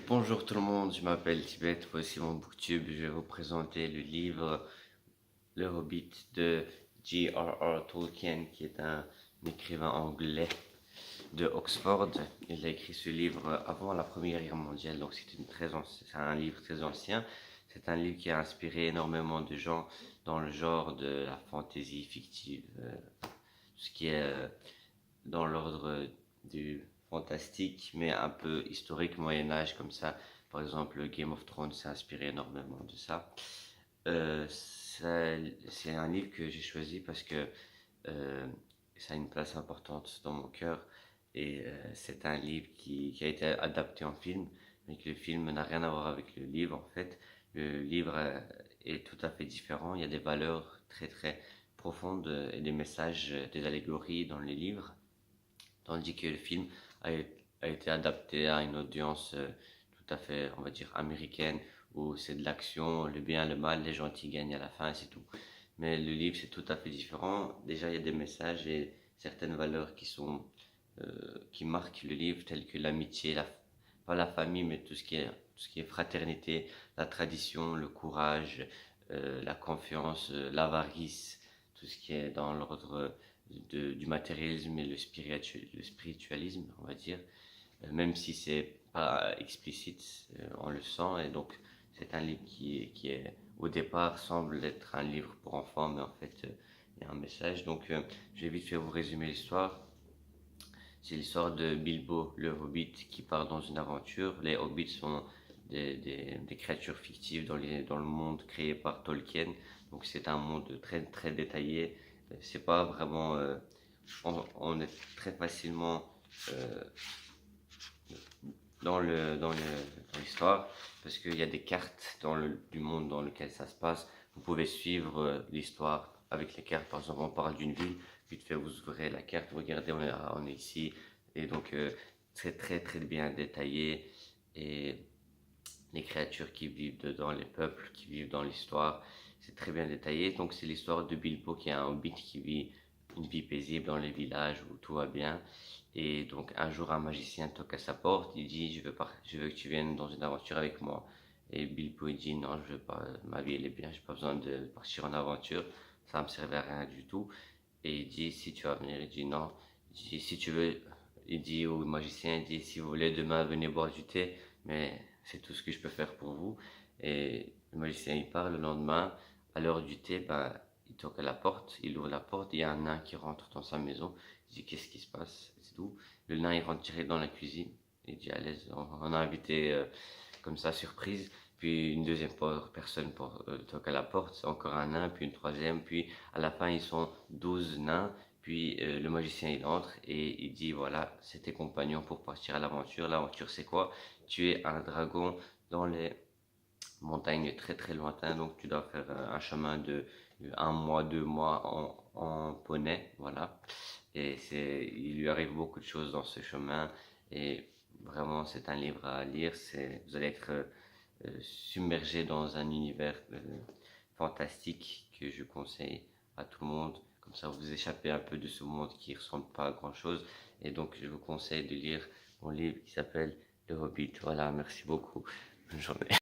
Bonjour tout le monde, je m'appelle Tibet, voici mon booktube, je vais vous présenter le livre Le Hobbit de J.R.R. Tolkien, qui est un écrivain anglais de Oxford. Il a écrit ce livre avant la Première Guerre mondiale, donc c'est un livre très ancien. C'est un livre qui a inspiré énormément de gens dans le genre de la fantasy fictive, tout ce qui est dans l'ordre du fantastique, mais un peu historique, Moyen-Âge, comme ça. Par exemple, Game of Thrones s'est inspiré énormément de ça. C'est un livre que j'ai choisi parce que euh, ça a une place importante dans mon cœur et c'est un livre qui a été adapté en film, mais que le film n'a rien à voir avec le livre en fait. Le livre est tout à fait différent, il y a des valeurs très très profondes et des messages, des allégories dans les livres, tandis que le film a, a été adapté à une audience tout à fait, on va dire, américaine, où c'est de l'action, le bien, le mal, les gentils gagnent à la fin, c'est tout. Mais le livre, c'est tout à fait différent. Déjà, il y a des messages et certaines valeurs qui marquent le livre, telles que l'amitié, pas la famille, mais tout ce qui est fraternité, la tradition, le courage, la confiance, l'avarice, tout ce qui est dans l'ordre du matérialisme et le spiritualisme, on va dire. Même si c'est pas explicite, on le sent. Et donc, c'est un livre qui est, au départ, semble être un livre pour enfants, mais en fait, il y a un message. Donc, je vais vite fait vous résumer l'histoire. C'est l'histoire de Bilbo, le hobbit, qui part dans une aventure. Les hobbits sont des créatures fictives dans le monde créé par Tolkien. Donc c'est un monde très, très détaillé. C'est pas vraiment. On est très facilement euh, dans l'histoire parce qu'il y a des cartes du monde dans lequel ça se passe. Vous pouvez suivre l'histoire avec les cartes. Par exemple, on parle d'une ville, vite fait vous ouvrez la carte, vous regardez, on est ici. Et donc, c'est très très bien détaillé. Et les créatures qui vivent dedans, les peuples qui vivent dans l'histoire, c'est très bien détaillé. Donc, c'est l'histoire de Bilbo qui est un hobbit qui vit une vie paisible dans les villages où tout va bien. Et donc un jour un magicien toque à sa porte, il dit je veux que tu viennes dans une aventure avec moi. Et Bilbo il dit non, je veux pas, ma vie elle est bien, j'ai pas besoin de partir en aventure, ça me servait à rien du tout. Et il dit si tu vas venir, il dit non, il dit si tu veux, il dit au magicien, il dit si vous voulez demain venez boire du thé, mais c'est tout ce que je peux faire pour vous. Et le magicien il part le lendemain, à l'heure du thé, ben, il toque à la porte, il ouvre la porte, il y a un nain qui rentre dans sa maison. Il dit qu'est-ce qui se passe, c'est tout. Le nain il rentre direct dans la cuisine. Il dit à l'aise, on a invité comme ça surprise. Puis une deuxième personne toque à la porte, c'est encore un nain, puis une troisième, puis à la fin ils sont 12 nains. Puis le magicien il entre et il dit voilà, c'est tes compagnons pour partir à l'aventure. L'aventure c'est quoi? Tu es un dragon dans les montagne très très lointain, donc tu dois faire un chemin de un mois, 2 mois en poney, voilà. Et il lui arrive beaucoup de choses dans ce chemin et vraiment c'est un livre à lire. Vous allez être submergé dans un univers fantastique que je conseille à tout le monde. Comme ça, vous échappez un peu de ce monde qui ressemble pas à grand chose. Et donc, je vous conseille de lire mon livre qui s'appelle Le Hobbit. Voilà, merci beaucoup. Bonne journée.